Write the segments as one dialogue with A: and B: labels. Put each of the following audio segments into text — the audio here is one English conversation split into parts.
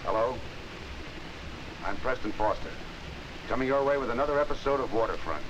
A: Hello? I'm Preston Foster, coming your way with another episode of Waterfront.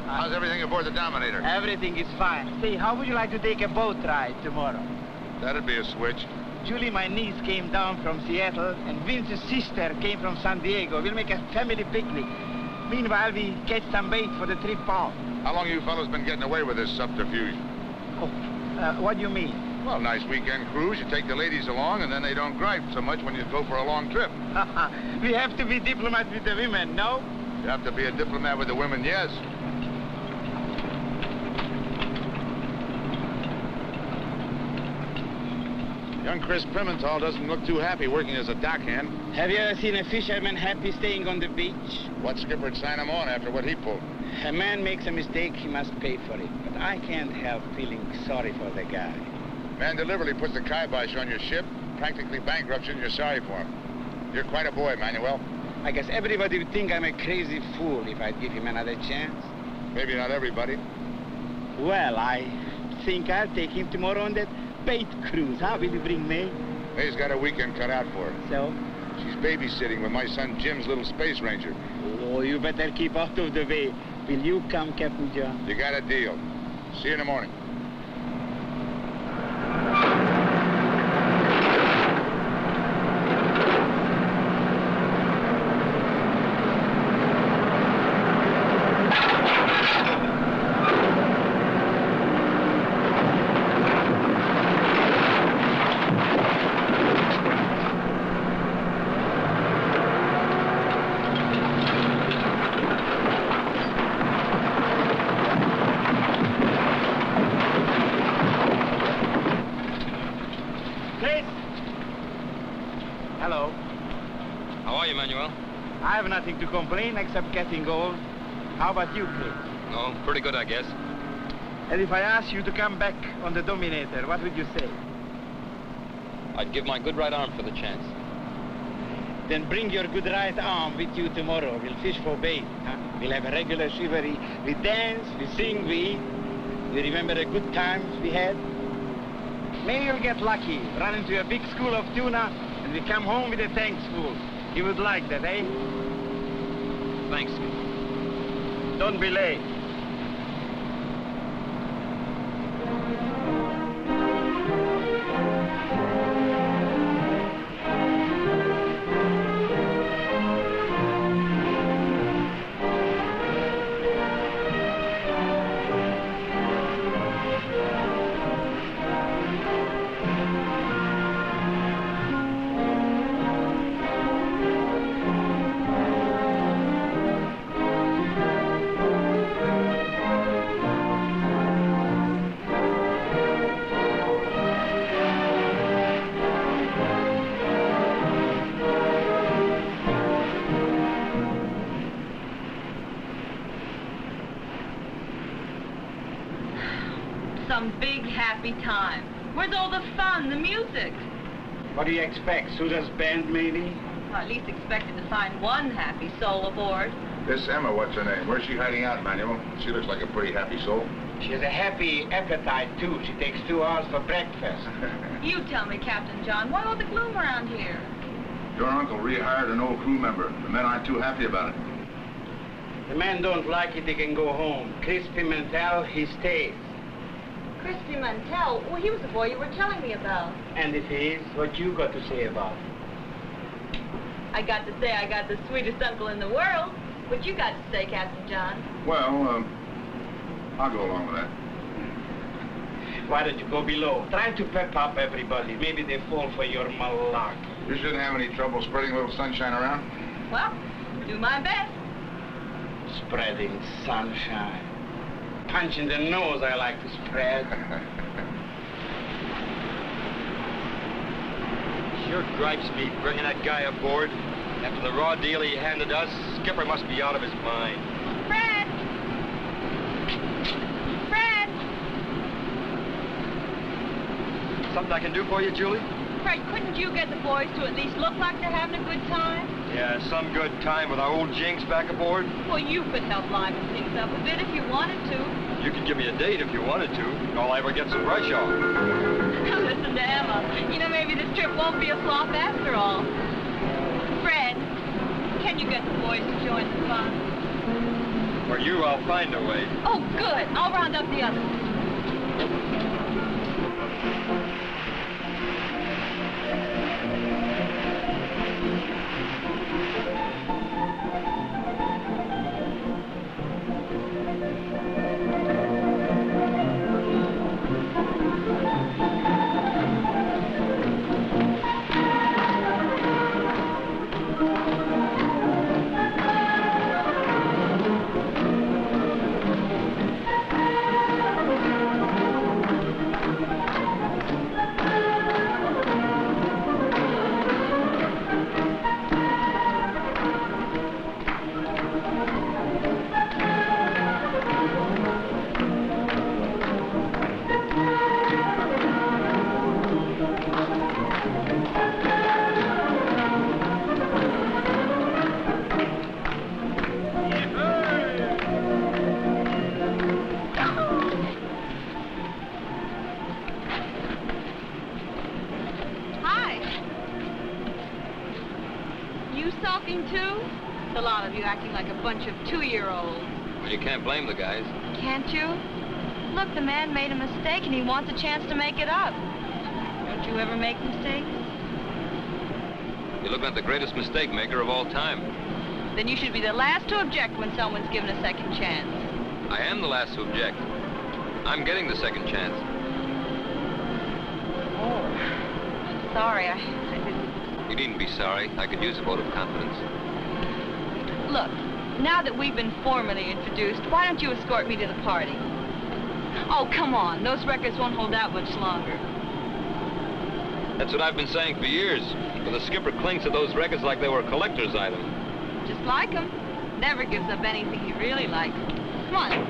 B: How's everything aboard the Dominator?
C: Everything is fine. Say, how would you like to take a boat ride tomorrow?
B: That'd be a switch.
C: Julie, my niece, came down from Seattle, and Vince's sister came from San Diego. We'll make a family picnic. Meanwhile, we catch some bait for the trip out.
B: How long you fellas been getting away with this subterfuge?
C: Oh, what do you mean?
B: Well, nice weekend cruise. You take the ladies along, and then they don't gripe so much when you go for a long trip.
C: We have to be diplomats with the women, no?
B: You have to be a diplomat with the women, yes. Young Chris Pimental doesn't look too happy working as a dockhand.
C: Have you ever seen a fisherman happy staying on the beach?
B: What skipper'd sign him on after what he pulled?
C: A man makes a mistake, he must pay for it. But I can't help feeling sorry for the guy.
B: Man deliberately puts the kibosh on your ship, practically bankrupts you, and you're sorry for him. You're quite a boy, Manuel.
C: I guess everybody would think I'm a crazy fool if I'd give him another chance.
B: Maybe not everybody.
C: Well, I think I'll take him tomorrow on that bait cruise. How will you bring May?
B: May's got a weekend cut out for her.
C: So?
B: She's babysitting with my son Jim's little space ranger.
C: Oh, you better keep out of the way. Will you come, Captain John?
B: You got a deal. See you in the morning.
C: I have nothing to complain except getting old. How about you, Chris?
D: No, pretty good, I guess.
C: And if I asked you to come back on the Dominator, what would you say?
D: I'd give my good right arm for the chance.
C: Then bring your good right arm with you tomorrow. We'll fish for bait, huh? We'll have a regular shivaree. We dance, we sing, we eat. You remember the good times we had? Maybe you'll get lucky, run into a big school of tuna, and we come home with a tanks full. You would like that, eh?
D: Thanks.
C: Don't be late.
E: Some big happy time. Where's all the fun, the music?
C: What do you expect? Sousa's band, maybe?
E: Well, at least expected to find one happy soul aboard.
B: This Emma, what's her name? Where's she hiding out, Manuel? She looks like a pretty happy soul.
C: She has a happy appetite, too. She takes 2 hours for breakfast.
E: You tell me, Captain John, why all the gloom around here?
B: Your uncle rehired an old crew member. The men aren't too happy about it.
C: The man don't like it, he can go home. Crispy Mantel, he stays.
E: Crispy Mantel? Well, he was the boy you were telling me about.
C: And if he is, what you got to say about it?
E: I got to say I got the sweetest uncle in the world. What you got to say, Captain John?
B: Well, I'll go along with that.
C: Why don't you go below? Try to pep up everybody. Maybe they fall for your malak.
B: You shouldn't have any trouble spreading a little sunshine around.
E: Well, do my best.
C: Spreading sunshine. Punch in the nose I like to spread.
D: Sure gripes me bringing that guy aboard. After the raw deal he handed us, Skipper must be out of his mind.
E: Fred! Fred!
D: Something I can do for you, Julie?
E: Fred, couldn't you get the boys to at least look like they're having a good time?
D: Yeah, some good time with our old jinx back aboard.
E: Well, you could help liven things up a bit if you wanted to.
D: You could give me a date if you wanted to. All I ever get's a brush off.
E: Listen to Emma. You know, maybe this trip won't be a flop after all. Fred, can you get the boys to join the fun?
D: For you, I'll find a way.
E: Oh, good. I'll round up the others. Bunch of 2-year-olds.
D: Well, you can't blame the guys.
E: Can't you? Look, the man made a mistake and he wants a chance to make it up. Don't you ever make mistakes?
D: You're looking at the greatest mistake maker of all time.
E: Then you should be the last to object when someone's given a second chance.
D: I am the last to object. I'm getting the second chance.
E: Oh, I'm sorry. I didn't...
D: You needn't be sorry. I could use a vote of confidence.
E: Look, now that we've been formally introduced, why don't you escort me to the party? Oh, come on. Those records won't hold out much longer.
D: That's what I've been saying for years. But the skipper clings to those records like they were a collector's item.
E: Just like him. Never gives up anything he really likes. Come on.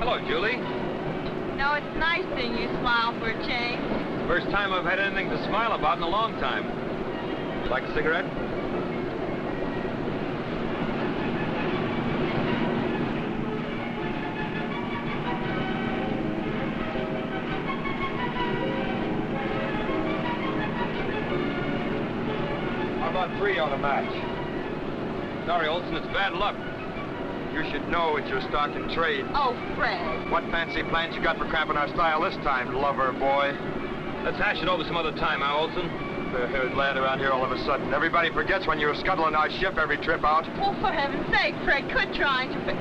D: Hello, Julie.
E: No, it's nice seeing you smile for a change.
D: First time I've had anything to smile about in a long time. Like a cigarette? How about 3 on a match? Sorry, Olson, it's bad luck. You should know it's your stock in trade.
E: Oh, Fred.
D: What fancy plans you got for cramping our style this time, lover boy? Let's hash it over some other time, huh, Olson? Fair-haired lad around here all of a sudden. Everybody forgets when you're scuttling our ship every trip out.
E: Well, for heaven's sake, Fred, quit trying to fix...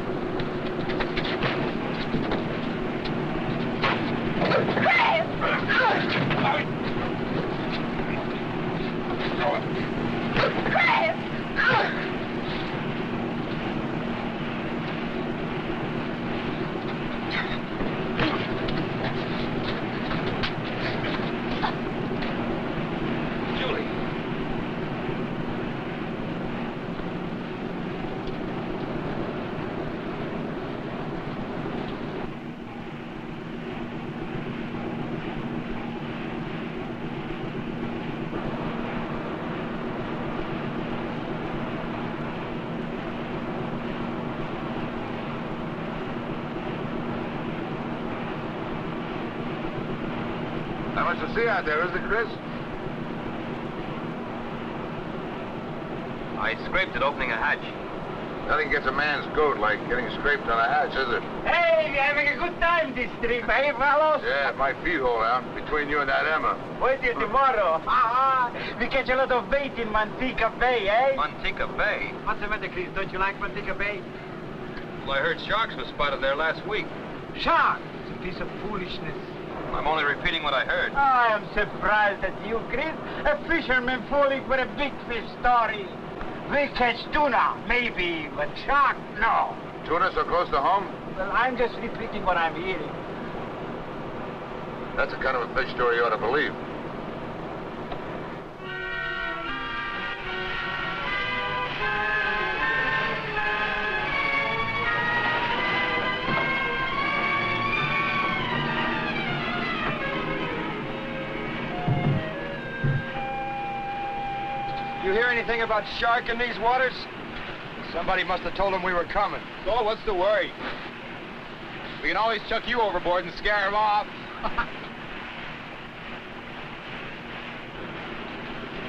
B: Not much to see out there, is it, Chris?
D: I scraped it opening a hatch.
B: Nothing gets a man's goat like getting scraped on a hatch, is it?
C: Hey, you're having a good time this trip, eh, fellows?
B: Yeah, my feet hold out between you and that Emma.
C: Wait till tomorrow. We catch a lot of bait in Manteca Bay, eh?
D: Manteca Bay?
C: What's the matter, Chris? Don't you like Manteca Bay?
D: Well, I heard sharks were spotted there last week.
C: Shark! It's a piece of foolishness.
D: I'm only repeating what I heard.
C: I am surprised at you, Chris. A fisherman falling for a big fish story. We catch tuna, maybe, but shark, no.
B: Tuna so close to home?
C: Well, I'm just repeating what I'm hearing.
B: That's the kind of a fish story you ought to believe.
D: You hear anything about shark in these waters? Somebody must have told him we were coming.
B: So what's the worry? We can always chuck you overboard and scare him off.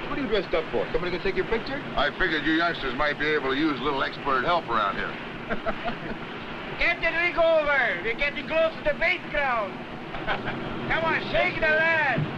D: What are you dressed up for? Somebody gonna take your picture?
B: I figured you youngsters might be able to use a little expert help around here.
C: Get the rig over. We're getting close to the bait ground. Come on, shake the lad.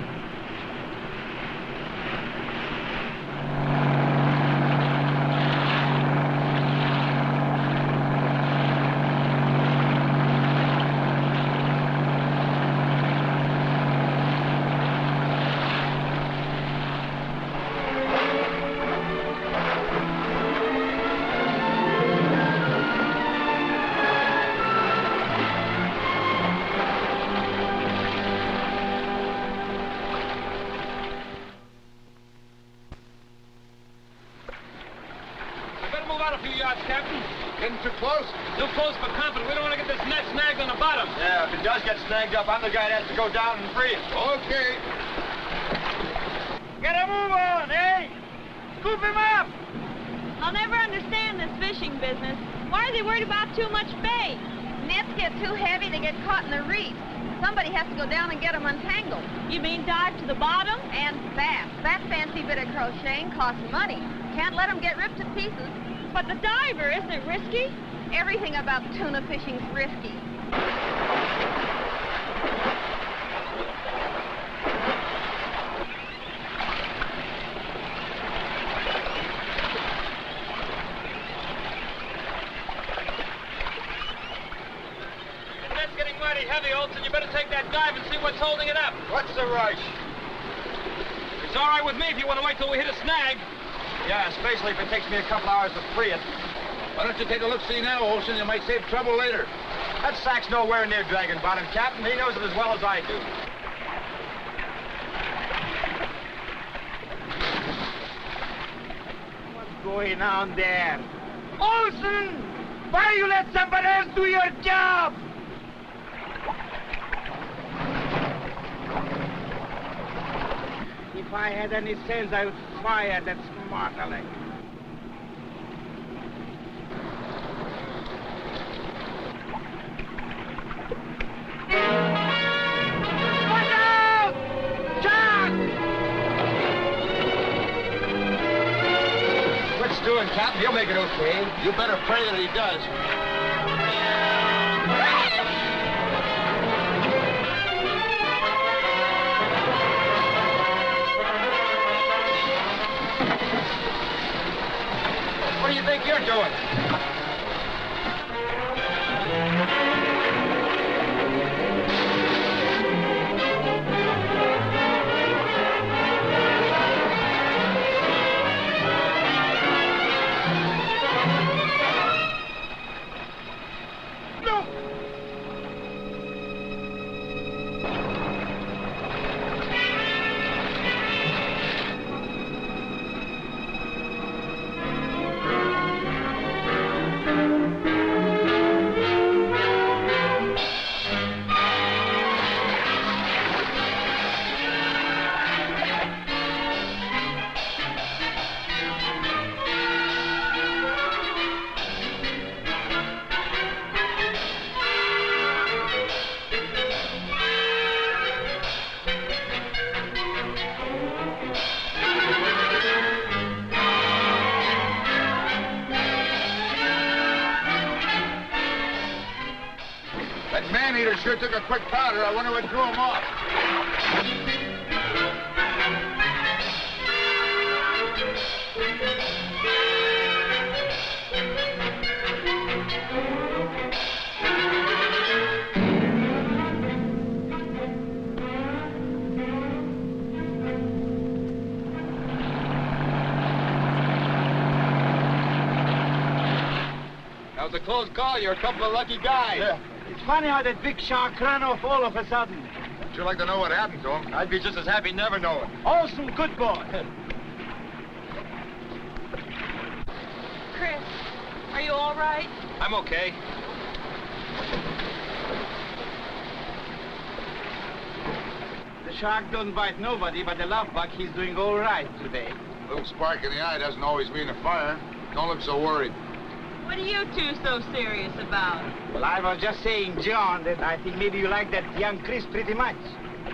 D: Captain.
B: Getting too close?
D: Too close for comfort. We don't want to get this net snagged on the bottom. Yeah, if it does get snagged up, I'm the guy that has to go down and free it.
B: Okay.
C: Get a move on, eh? Scoop him up!
E: I'll never understand this fishing business. Why are they worried about too much bait?
F: Nets get too heavy, they get caught in the reef. Somebody has to go down and get them untangled.
E: You mean dive to the bottom?
F: And fast. That fancy bit of crocheting costs money. Can't let them get ripped to pieces.
E: But the diver, isn't it risky?
F: Everything about tuna fishing's risky.
D: The net's getting mighty heavy, Olson. You better take that dive and see what's holding it up.
B: What's the rush?
D: It's all right with me if you want to wait till we hit a snag. Yeah, especially if it takes me a couple hours to free it.
B: Why don't you take a look-see now, Olson? You might save trouble later.
D: That sack's nowhere near Dragon Bottom, Captain. He knows it as well as I do.
C: What's going on there? Olson! Why you let somebody else do your job? I had any sense, I would fire that smart aleck. Watch out! Jack!
D: Quit stewing, Captain. He'll make it okay.
G: You better pray that he does.
D: What do you think you're doing?
B: That man-eater sure took a quick powder. I wonder what threw him off.
D: That was a close call. You're a couple of lucky guys.
B: Yeah.
C: It's funny how that big shark ran off all of a sudden.
B: I'd sure like to know what happened to him.
D: I'd be just as happy never knowing.
C: Awesome, good boy.
E: Chris, are you all right?
D: I'm okay.
C: The shark don't bite nobody, but the love bug, he's doing all right today.
B: A little spark in the eye doesn't always mean a fire. Don't look so worried.
E: What are you two so serious about?
C: Well, I was just saying, John, that I think maybe you like that young Chris pretty much.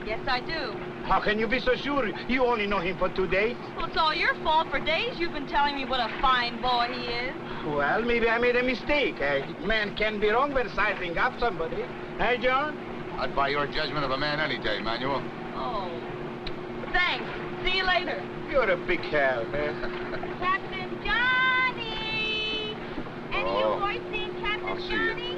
E: Yes, I do.
C: How can you be so sure? You only know him for 2 days.
E: Well, it's all your fault. For days you've been telling me what a fine boy he is.
C: Well, maybe I made a mistake. A man can be wrong when sizing up somebody. Hey, John?
B: I'd buy your judgment of a man any day, Manuel.
E: Oh. Thanks. See you later.
C: You're a big help, eh?
F: Captain Johnny! Any
B: Oh,
F: of you boys seen Captain
B: I'll see you.
F: Johnny?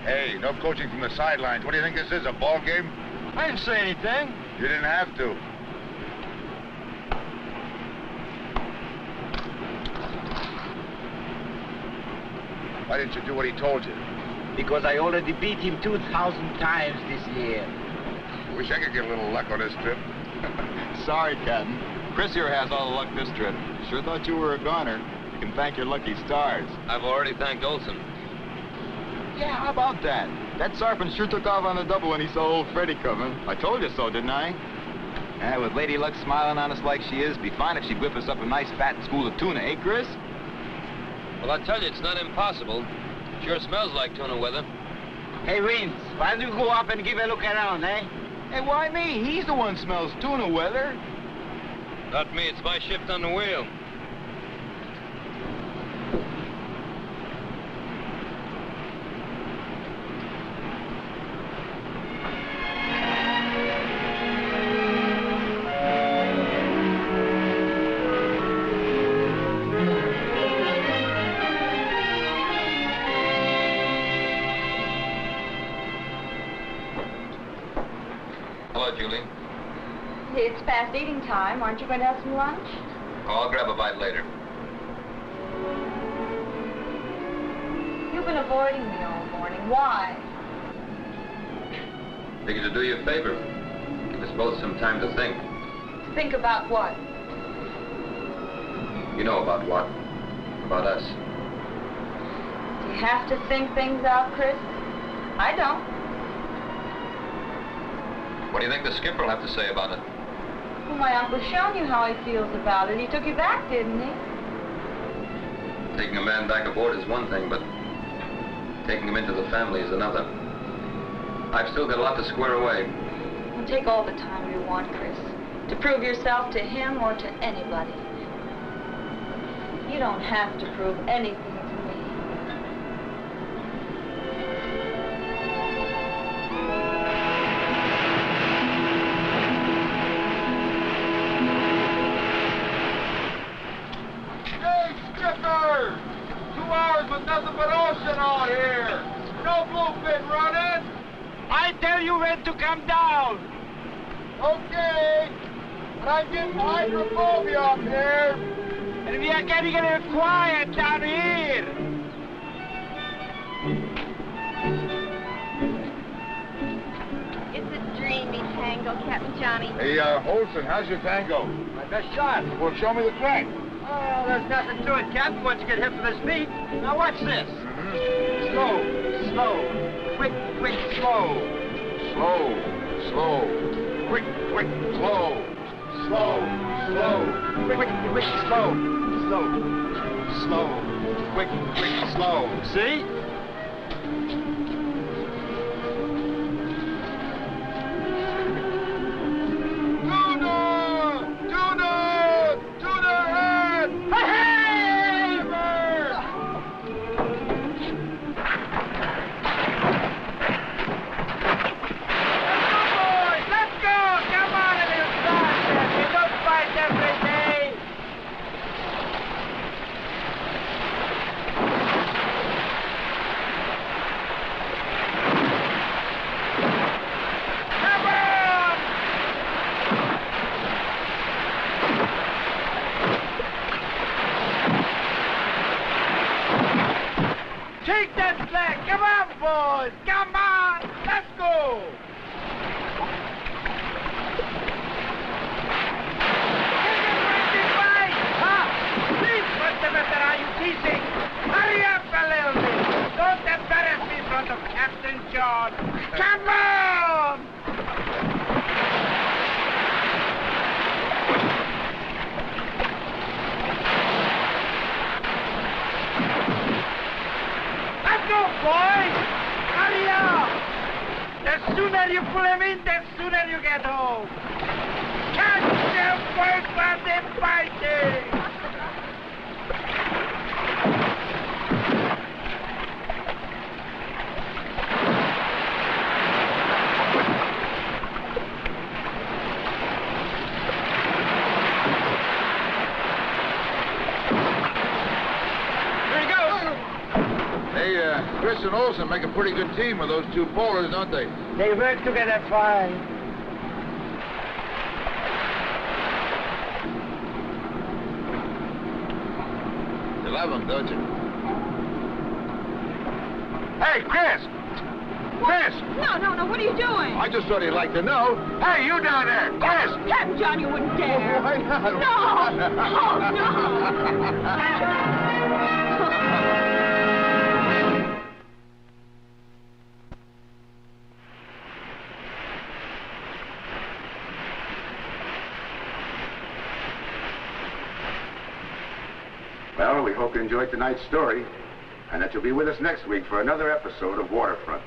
B: Hey, no coaching from the sidelines. What do you think this is, a ball game?
D: I didn't say anything.
B: You didn't have to. Why didn't you do what he told you?
C: Because I already beat him 2,000 times this year.
B: Wish I could get a little luck on this trip.
G: Sorry, Captain. Chris here has all the luck this trip. Sure thought you were a goner. You can thank your lucky stars.
D: I've already thanked Olson.
G: Yeah, how about that? That Sarpin sure took off on the double when he saw old Freddie coming. I told you so, didn't I? Yeah, with Lady Luck smiling on us like she is, be fine if she'd whip us up a nice fat school of tuna, eh, Chris?
D: Well, I tell you, it's not impossible. Sure smells like tuna weather.
C: Hey, Vince, why don't you go up and give a look around, eh?
G: Hey, why me? He's the one smells tuna weather.
D: Not me, it's my shift on the wheel.
H: what, Julie?
E: It's past eating time. Aren't you going to have some lunch?
H: Oh, I'll grab a bite later.
E: You've been avoiding me all morning. Why?
H: Figured to do you a favor. Give us both some time to think.
E: Think about what?
H: You know about what? About us.
E: Do you have to think things out, Chris? I don't.
H: What do you think the skipper will have to say about it?
E: Well, my uncle's shown you how he feels about it. He took you back, didn't he?
H: Taking a man back aboard is one thing, but taking him into the family is another. I've still got a lot to square away.
E: Well, take all the time you want, Chris, to prove yourself to him or to anybody. You don't have to prove anything to me.
I: Hey, skipper! 2 hours with nothing but ocean out here. No bluefin running.
C: I tell you when to come down.
I: Okay. But I'm getting hydrophobia up here.
C: And we are getting a little quiet down here.
F: It's a dreamy tango, Captain Johnny.
B: Hey, Olson, how's your tango?
D: My best shot.
B: Well, show me the crack.
D: Oh, there's nothing to it, Captain, once you get hit with his feet. Now watch this. Slow, slow. Quick, quick, slow.
B: Slow, slow. Quick, quick, slow. Slow, slow.
D: Quick, quick, slow. Slow. Slow. Quick, quick, slow. See?
I: Tuna! Tuna! Tuna head! Hey!
C: Let's go! Come on, little bastard! You don't fight every day! Come on! Take that flag! Come on, boys! Come on! Let's go! Are you teasing? Hurry up a little bit. Don't embarrass me in front of Captain John. Come on! Let's go, boys! Hurry up! The sooner you pull him in, the sooner you get home. Catch them, boys, while they're fighting!
B: Chris and Olson make a pretty good team with those two polars, don't they?
C: They work together fine.
B: You love them, don't you?
I: Hey, Chris! Chris!
E: No, what are you doing?
B: I just thought he'd like to know.
I: Hey, you down there! Chris!
E: Captain John, you wouldn't dare.
B: Why not?
E: No! Oh, no!
A: Well, we hope you enjoyed tonight's story, and that you'll be with us next week for another episode of Waterfront.